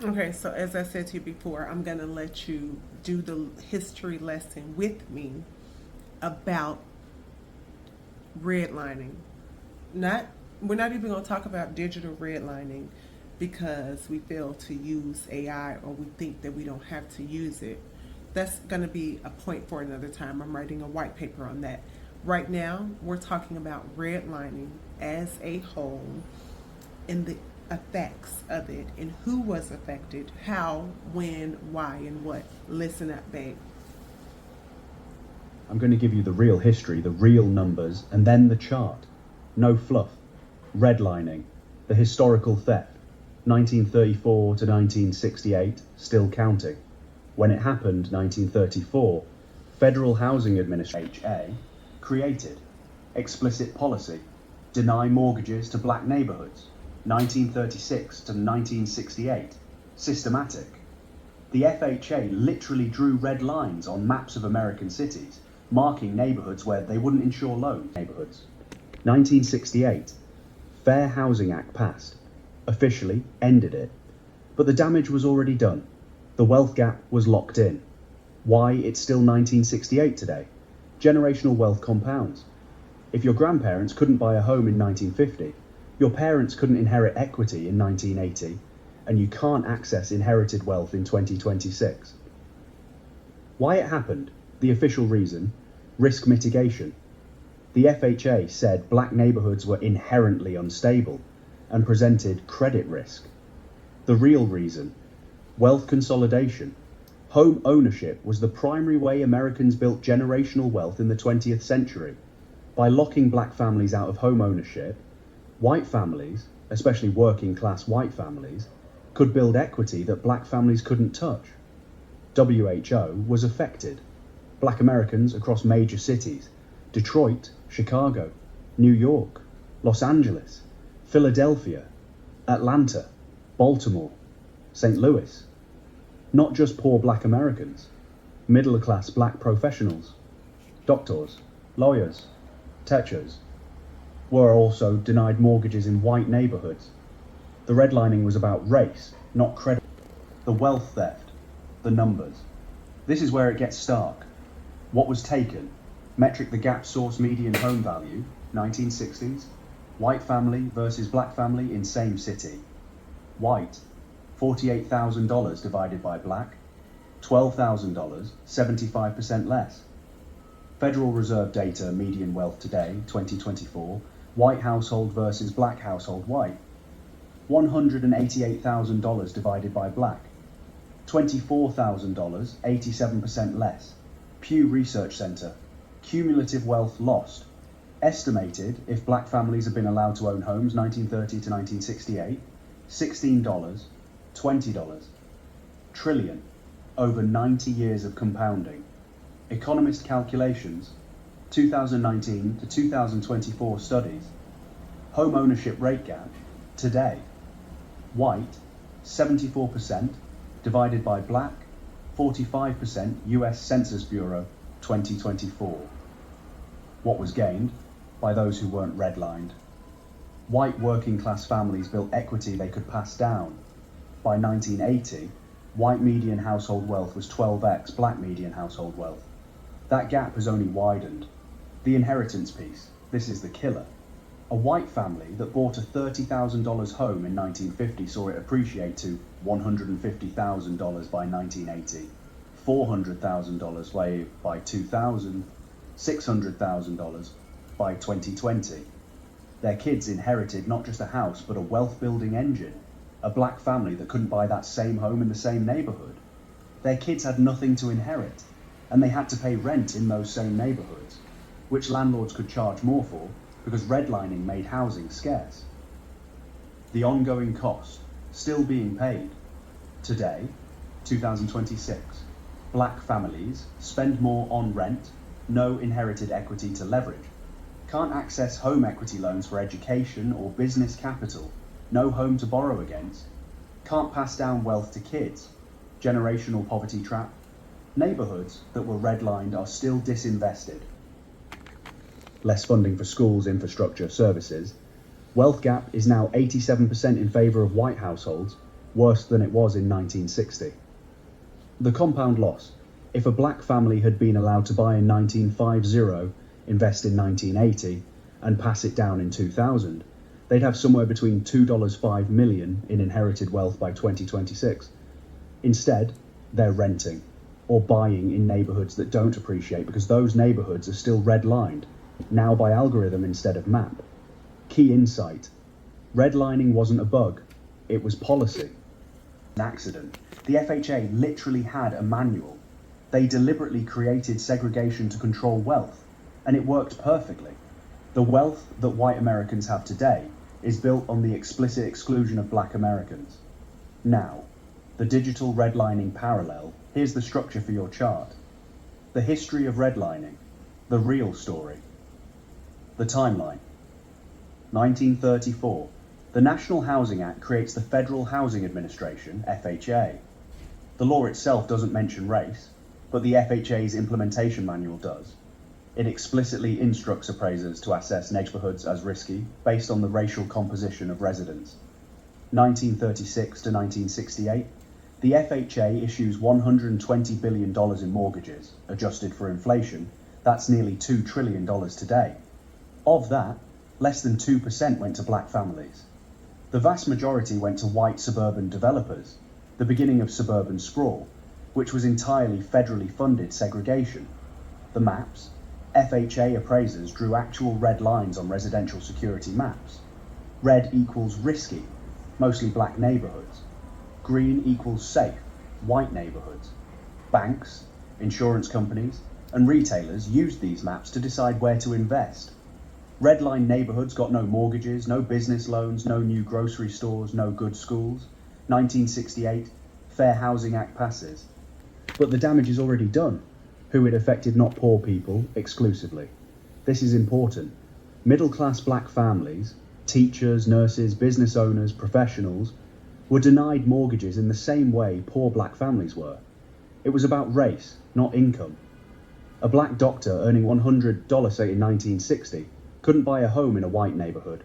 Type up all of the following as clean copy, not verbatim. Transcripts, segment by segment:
Okay, so as I said to you before, I'm going to let you do the history lesson with me about redlining. Not We're not even going to talk about digital redlining because we fail to use AI or we think that we don't have to use it. That's going to be a point for another time. I'm writing a white paper on that. Right now, we're talking about redlining as a whole and the effects of it and who was affected, how, when, why, and what. Listen up, babe. I'm going to give you the real history, the real numbers, and then the chart. No fluff. Redlining. The historical theft. 1934 to 1968, still counting. When it happened, 1934, Federal Housing Administration HA created explicit policy, deny mortgages to black neighborhoods. 1936 to 1968, systematic. The FHA literally drew red lines on maps of American cities, marking neighborhoods where they wouldn't insure loans. Neighborhoods. 1968, Fair Housing Act passed, officially ended it. But the damage was already done. The wealth gap was locked in. Why it's still 1968 today? Generational wealth compounds. If your grandparents couldn't buy a home in 1950, your parents couldn't inherit equity in 1980, and you can't access inherited wealth in 2026. Why it happened? The official reason: risk mitigation. The FHA said black neighborhoods were inherently unstable and presented credit risk. The real reason: wealth consolidation. Home ownership was the primary way Americans built generational wealth in the 20th century. By locking black families out of home ownership, white families, especially working class white families, could build equity that black families couldn't touch. WHO was affected. Black Americans across major cities: Detroit, Chicago, New York, Los Angeles, Philadelphia, Atlanta, Baltimore, St. Louis. Not just poor black Americans, middle-class black professionals, doctors, lawyers, teachers, were also denied mortgages in white neighborhoods. The redlining was about race, not credit. The wealth theft, the numbers. This is where it gets stark. What was taken? Metric the gap source median home value, 1960s. White family versus black family in same city. White, $48,000 divided by black, $12,000, 75% less. Federal Reserve data median wealth today, 2024, white household versus black household white. $188,000 divided by black, $24,000, 87% less. Pew Research Center, cumulative wealth lost. Estimated if black families have been allowed to own homes 1930 to 1968, $16, $20. Trillion, over 90 years of compounding. Economist calculations, 2019 to 2024 studies. Home ownership rate gap, today. White, 74%, divided by black, 45%, US Census Bureau, 2024. What was gained? By those who weren't redlined. White working class families built equity they could pass down. By 1980, white median household wealth was 12x black median household wealth. That gap has only widened. The inheritance piece, this is the killer. A white family that bought a $30,000 home in 1950 saw it appreciate to $150,000 by 1980, $400,000 by 2000, $600,000 by 2020. Their kids inherited not just a house, but a wealth-building engine. A black family that couldn't buy that same home in the same neighborhood. Their kids had nothing to inherit, and they had to pay rent in those same neighborhoods, which landlords could charge more for because redlining made housing scarce. The ongoing cost, still being paid. Today, 2026, black families spend more on rent, no inherited equity to leverage, can't access home equity loans for education or business capital, no home to borrow against, can't pass down wealth to kids, generational poverty trap. Neighborhoods that were redlined are still disinvested. Less funding for schools, infrastructure, services. Wealth gap is now 87% in favor of white households, worse than it was in 1960. The compound loss. If a black family had been allowed to buy in 1950, invest in 1980, and pass it down in 2000, they'd have somewhere between $2.5 million in inherited wealth by 2026. Instead, they're renting or buying in neighbourhoods that don't appreciate because those neighbourhoods are still redlined, now by algorithm instead of map. Key insight. Redlining wasn't a bug, it was policy. An accident. The FHA literally had a manual. They deliberately created segregation to control wealth, and it worked perfectly. The wealth that white Americans have today is built on the explicit exclusion of black Americans. Now, the digital redlining parallel, here's the structure for your chart. The history of redlining, the real story. The timeline. 1934. The National Housing Act creates the Federal Housing Administration, FHA. The law itself doesn't mention race, but the FHA's implementation manual does. It explicitly instructs appraisers to assess neighbourhoods as risky based on the racial composition of residents. 1936 to 1968, the FHA issues $120 billion in mortgages, adjusted for inflation. That's nearly $2 trillion today. Of that, less than 2% went to black families. The vast majority went to white suburban developers, the beginning of suburban sprawl, which was entirely federally funded segregation. The maps. FHA appraisers drew actual red lines on residential security maps. Red equals risky, mostly black neighbourhoods. Green equals safe, white neighbourhoods. Banks, insurance companies, and retailers used these maps to decide where to invest. Redline neighbourhoods got no mortgages, no business loans, no new grocery stores, no good schools. 1968, Fair Housing Act passes. But the damage is already done. Who it affected not poor people exclusively. This is important. Middle-class black families, teachers, nurses, business owners, professionals, were denied mortgages in the same way poor black families were. It was about race, not income. A black doctor earning $100, say in 1960, couldn't buy a home in a white neighbourhood.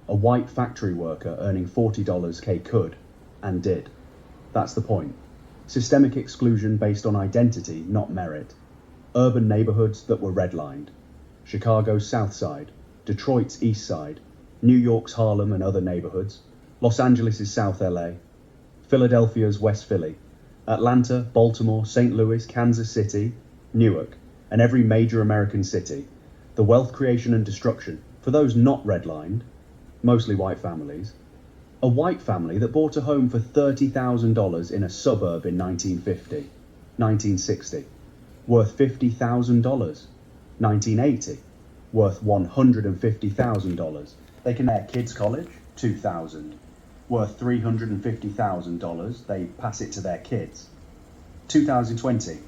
A white factory worker earning $40K could, and did. That's the point. Systemic exclusion based on identity, not merit. Urban neighbourhoods that were redlined. Chicago's South Side, Detroit's East Side, New York's Harlem and other neighbourhoods, Los Angeles' South LA, Philadelphia's West Philly, Atlanta, Baltimore, St. Louis, Kansas City, Newark, and every major American city. The wealth creation and destruction, for those not redlined, mostly white families. A white family that bought a home for $30,000 in a suburb in 1950, 1960. Worth $50,000. 1980, worth $150,000. They can their kids' college, $2,000. Worth $350,000. They pass it to their kids. 2020,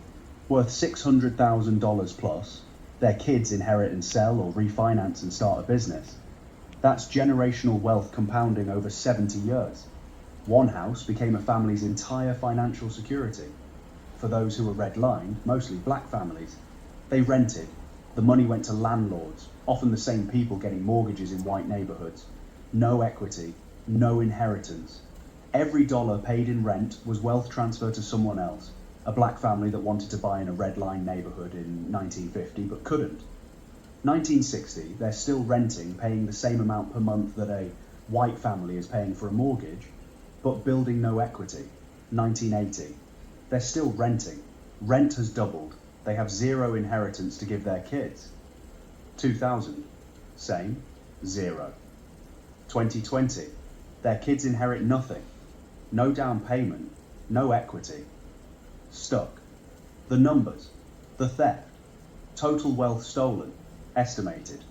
worth $600,000 plus. Their kids inherit and sell or refinance and start a business. That's generational wealth compounding over 70 years. One house became a family's entire financial security. For those who were redlined, mostly black families, they rented. The money went to landlords, often the same people getting mortgages in white neighbourhoods. No equity, no inheritance. Every dollar paid in rent was wealth transfer to someone else, a black family that wanted to buy in a redline neighbourhood in 1950 but couldn't. 1960, they're still renting, paying the same amount per month that a white family is paying for a mortgage, but building no equity. 1980. They're still renting. Rent has doubled. They have zero inheritance to give their kids. 2000. Same. Zero. 2020. Their kids inherit nothing. No down payment. No equity. Stuck. The numbers. The theft. Total wealth stolen. Estimated.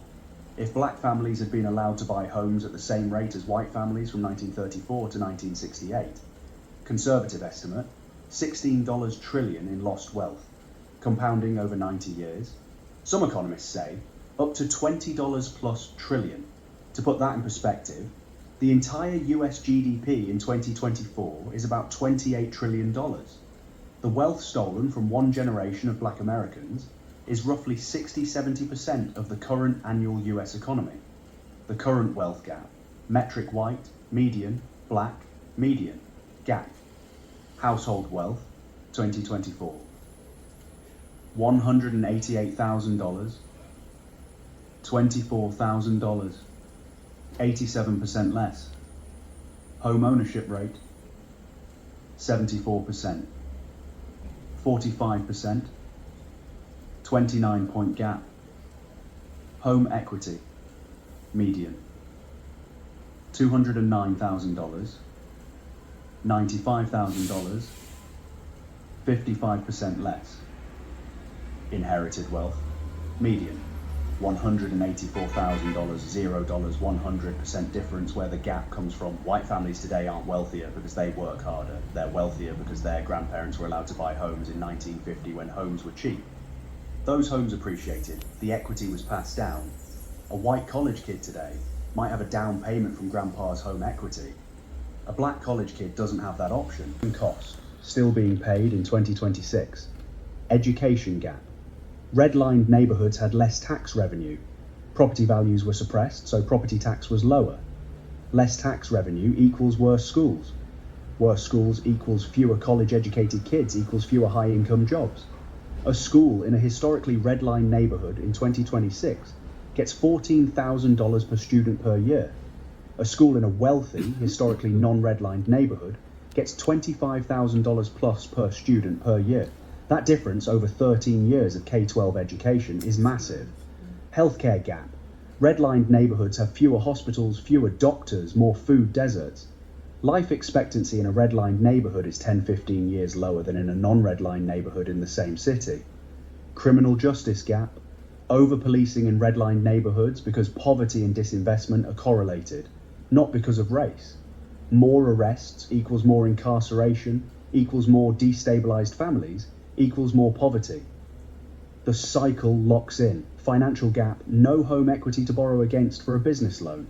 If black families had been allowed to buy homes at the same rate as white families from 1934 to 1968, conservative estimate, $16 trillion in lost wealth, compounding over 90 years. Some economists say up to $20 plus trillion. To put that in perspective, the entire US GDP in 2024 is about $28 trillion. The wealth stolen from one generation of black Americans is roughly 60-70% of the current annual US economy. The current wealth gap, metric white, median, black, median. Gap. Household wealth, 2024. $188,000, $24,000, 87% less. Home ownership rate, 74%, 45%, 29-point gap. Home equity, median, $209,000, $95,000, 55% less. Inherited wealth, median, $184,000, $0, 100% difference. Where the gap comes from, white families today aren't wealthier because they work harder. They're wealthier because their grandparents were allowed to buy homes in 1950 when homes were cheap. Those homes appreciated, the equity was passed down. A white college kid today might have a down payment from grandpa's home equity. A black college kid doesn't have that option. Cost, still being paid in 2026. Education gap. Redlined neighbourhoods had less tax revenue. Property values were suppressed, so property tax was lower. Less tax revenue equals worse schools. Worse schools equals fewer college-educated kids equals fewer high-income jobs. A school in a historically redlined neighbourhood in 2026 gets $14,000 per student per year. A school in a wealthy, historically non-redlined neighbourhood gets $25,000 plus per student per year. That difference over 13 years of K-12 education is massive. Healthcare gap. Redlined neighbourhoods have fewer hospitals, fewer doctors, more food deserts. Life expectancy in a redlined neighbourhood is 10-15 years lower than in a non-redlined neighbourhood in the same city. Criminal justice gap. Over-policing in redlined neighbourhoods because poverty and disinvestment are correlated, not because of race. More arrests equals more incarceration, equals more destabilised families, equals more poverty. The cycle locks in. Financial gap, no home equity to borrow against for a business loan.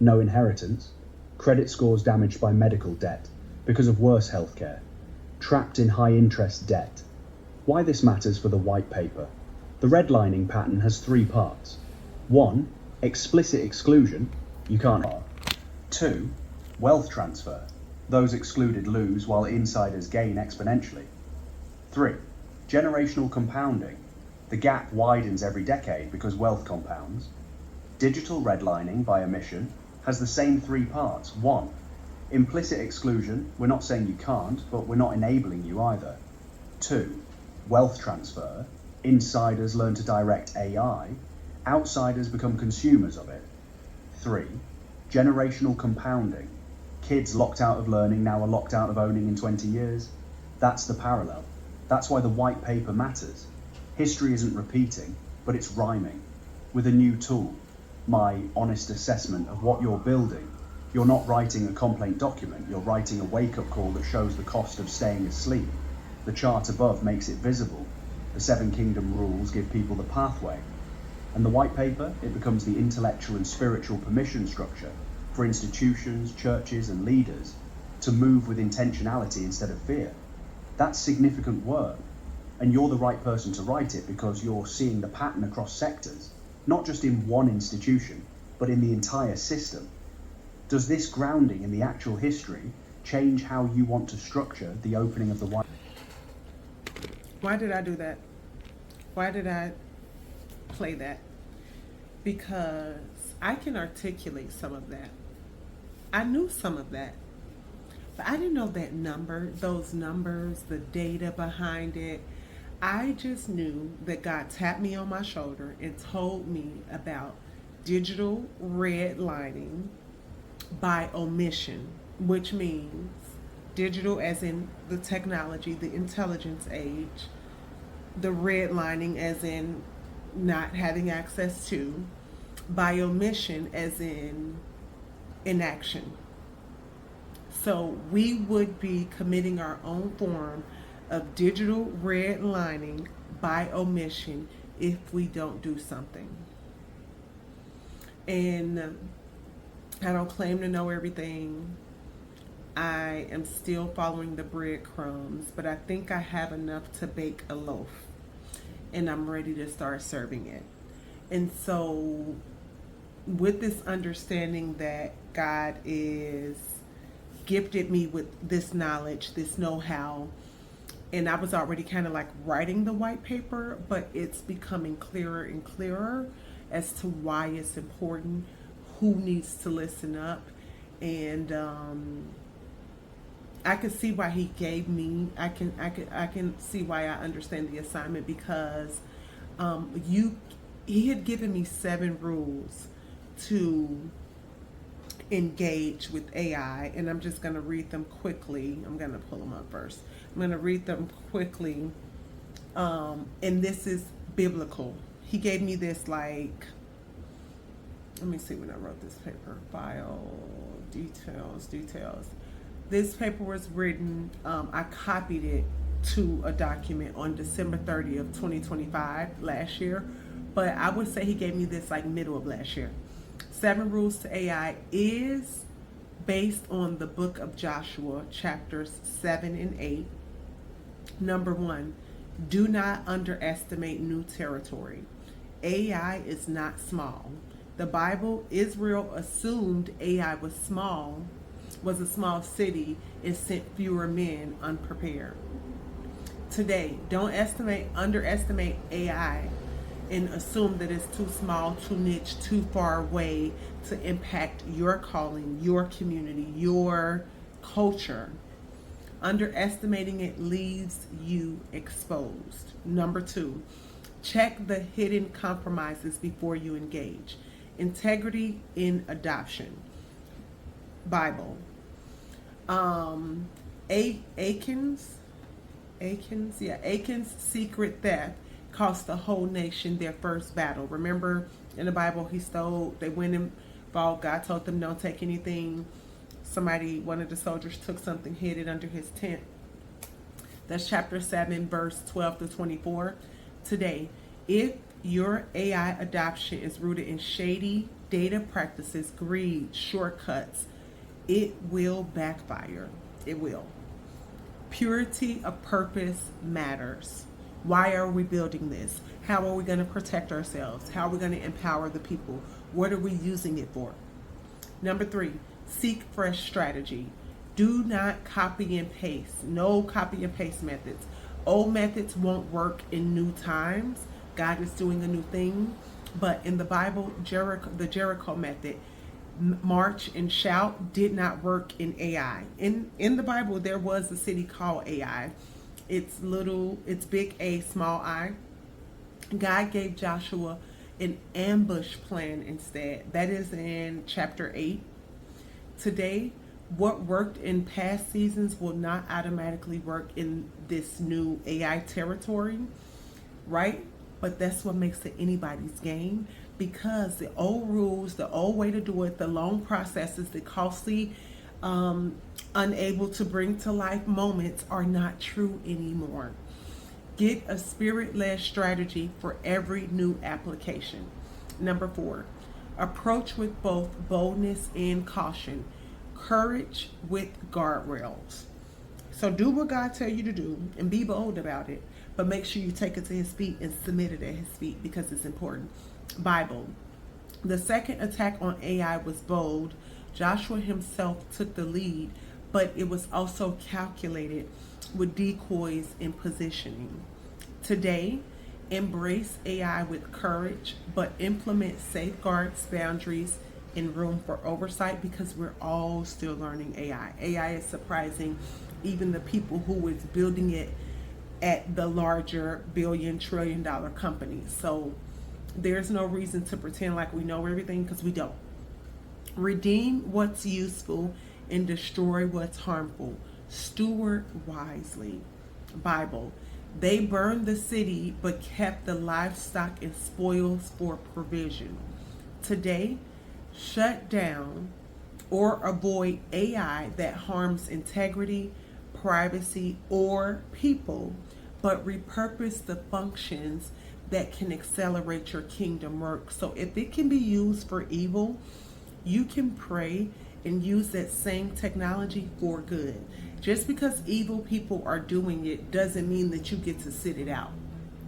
No inheritance. Credit scores damaged by medical debt because of worse healthcare. Trapped in high interest debt. Why this matters for the white paper. The redlining pattern has 3 parts. 1. Explicit exclusion. You can't. 2. Wealth transfer. Those excluded lose while insiders gain exponentially. 3. Generational compounding. The gap widens every decade because wealth compounds. Digital redlining by omission has the same 3 parts. 1. Implicit exclusion. We're not saying you can't, but we're not enabling you either. 2. Wealth transfer. Insiders learn to direct AI. Outsiders become consumers of it. 3. Generational compounding. Kids locked out of learning now are locked out of owning in 20 years. That's the parallel. That's why the white paper matters. History isn't repeating, but it's rhyming. With a new tool, my honest assessment of what you're building. You're not writing a complaint document, you're writing a wake-up call that shows the cost of staying asleep. The chart above makes it visible. The 7 kingdom rules give people the pathway. And the white paper, it becomes the intellectual and spiritual permission structure for institutions, churches, and leaders to move with intentionality instead of fear. That's significant work. And you're the right person to write it because you're seeing the pattern across sectors, not just in one institution, but in the entire system. Does this grounding in the actual history change how you want to structure the opening of the white? Why did I do that? Why did I play that? Because I can articulate some of that. I knew some of that. But I didn't know that number, those numbers, the data behind it. I just knew that God tapped me on my shoulder and told me about digital redlining by omission, which means digital as in the technology, the intelligence age, the redlining as in not having access to, by omission as in inaction. So we would be committing our own form of digital redlining by omission if we don't do something. And I don't claim to know everything. I am still following the breadcrumbs, but I think I have enough to bake a loaf, and I'm ready to start serving it. And so with this understanding that God is gifted me with this knowledge, this know-how, and I was already kind of like writing the white paper, but it's becoming clearer and clearer as to why it's important, who needs to listen up, and I can see why he gave me. I can see why I understand the assignment because he had given me 7 rules to engage with AI, and I'm just going to read them quickly. I'm going to pull them up first. I'm going to read them quickly, and this is biblical. He gave me this like, let me see when I wrote this paper. File, details. This paper was written, I copied it to a document on December 30th, 2025, last year. But I would say he gave me this like middle of last year. 7 Rules to AI is based on the book of Joshua, chapters 7 and 8. Number 1, do not underestimate new territory. AI is not small. The Bible, Israel assumed AI was a small city and sent fewer men unprepared. Today, don't underestimate AI and assume that it's too small, too niche, too far away to impact your calling, your community, your culture. Underestimating it leaves you exposed. Number 2, check the hidden compromises before you engage. Integrity in adoption. Bible. Achan's secret theft cost the whole nation their first battle. Remember in the Bible, they went and fought. God told them don't take anything. One of the soldiers took something, hid it under his tent. That's chapter 7, verse 12 to 24. Today, if your AI adoption is rooted in shady data practices, greed, shortcuts, it will backfire. It will. Purity of purpose matters. Why are we building this? How are we going to protect ourselves? How are we going to empower the people? What are we using it for? Number 3, seek fresh strategy. Do not copy and paste. No copy and paste methods. Old methods won't work in new times. God is doing a new thing. But in the Bible, the Jericho method, march and shout, did not work in AI. In the Bible, there was a city called AI. It's big A, small I. God gave Joshua an ambush plan instead. That is in chapter 8. Today, what worked in past seasons will not automatically work in this new AI territory, right? But that's what makes it anybody's game, because the old rules, the old way to do it, the long processes, the costly, unable to bring to life moments are not true anymore. Get a spirit-led strategy for every new application. Number 4, approach with both boldness and caution. Courage with guardrails. So do what God tell you to do and be bold about it, but make sure you take it to his feet and submit it at his feet because it's important. Bible. The second attack on AI was bold. Joshua himself took the lead, but it was also calculated with decoys and positioning. Today, embrace AI with courage, but implement safeguards, boundaries, and room for oversight, because we're all still learning AI. AI is surprising even the people who is building it at the larger billion, trillion dollar companies. So there's no reason to pretend like we know everything, because we don't. Redeem what's useful and destroy what's harmful. Steward wisely. Bible. They burned the city but kept the livestock and spoils for provision. Today, shut down or avoid AI that harms integrity, privacy, or people, but repurpose the functions that can accelerate your kingdom work. So if it can be used for evil, you can pray and use that same technology for good. Just because evil people are doing it doesn't mean that you get to sit it out.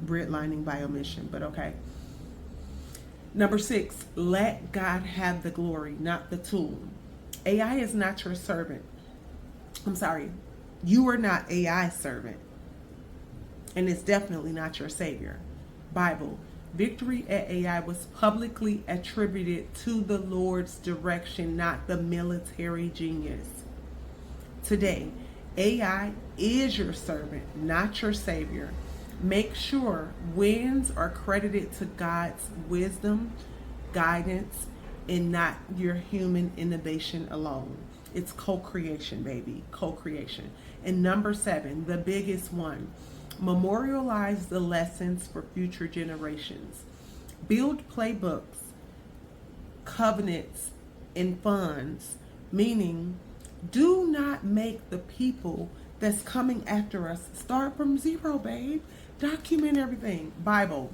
Redlining by omission, but okay. Number 6, let God have the glory, not the tool. AI is not your servant. I'm sorry, you are not AI servant, and it's definitely not your savior. Bible, victory at AI was publicly attributed to the Lord's direction, not the military genius. Today, AI is your servant, not your savior. Make sure wins are credited to God's wisdom, guidance, and not your human innovation alone. It's co-creation, baby, co-creation. And number 7, the biggest one, memorialize the lessons for future generations. Build playbooks, covenants, and funds, meaning do not make the people that's coming after us start from zero, babe. Document everything. Bible,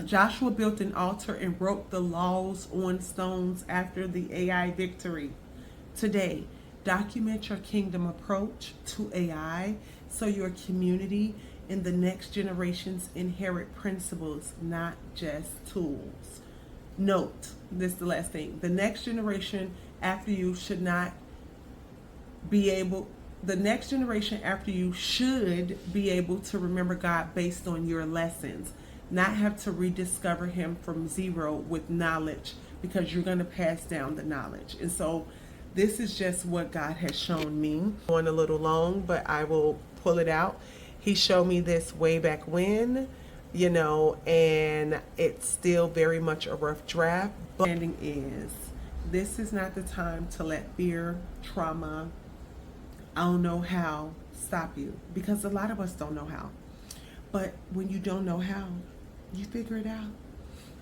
Joshua built an altar and wrote the laws on stones after the AI victory. Today, document your kingdom approach to AI so your community and the next generations inherit principles, not just tools. Note, this is the last thing. The next generation after you should not be able the next generation after you should be able to remember God based on your lessons, not have to rediscover him from zero with knowledge, because you're going to pass down the knowledge. And so this is just what God has shown me. Going a little long, but I will pull it out. He showed me this way back when, and it's still very much a rough draft. But ending is, this is not the time to let fear, trauma, I don't know how, stop you, because a lot of us don't know how. But when you don't know how, you figure it out.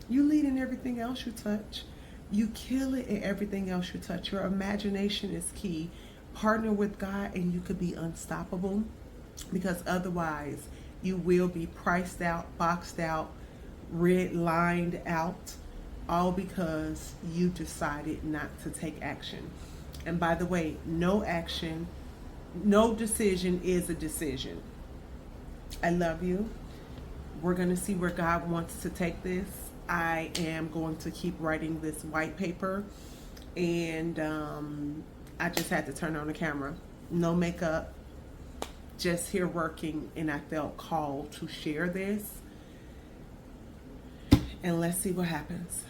You lead in everything else you touch. You kill it in everything else you touch. Your imagination is key. Partner with God and you could be unstoppable, because otherwise you will be priced out, boxed out, red-lined out, all because you decided not to take action. And by the way, no action, no decision is a decision. I love you. We're going to see where God wants to take this. I am going to keep writing this white paper, and I just had to turn on the camera. No makeup, just here working, and I felt called to share this. And let's see what happens.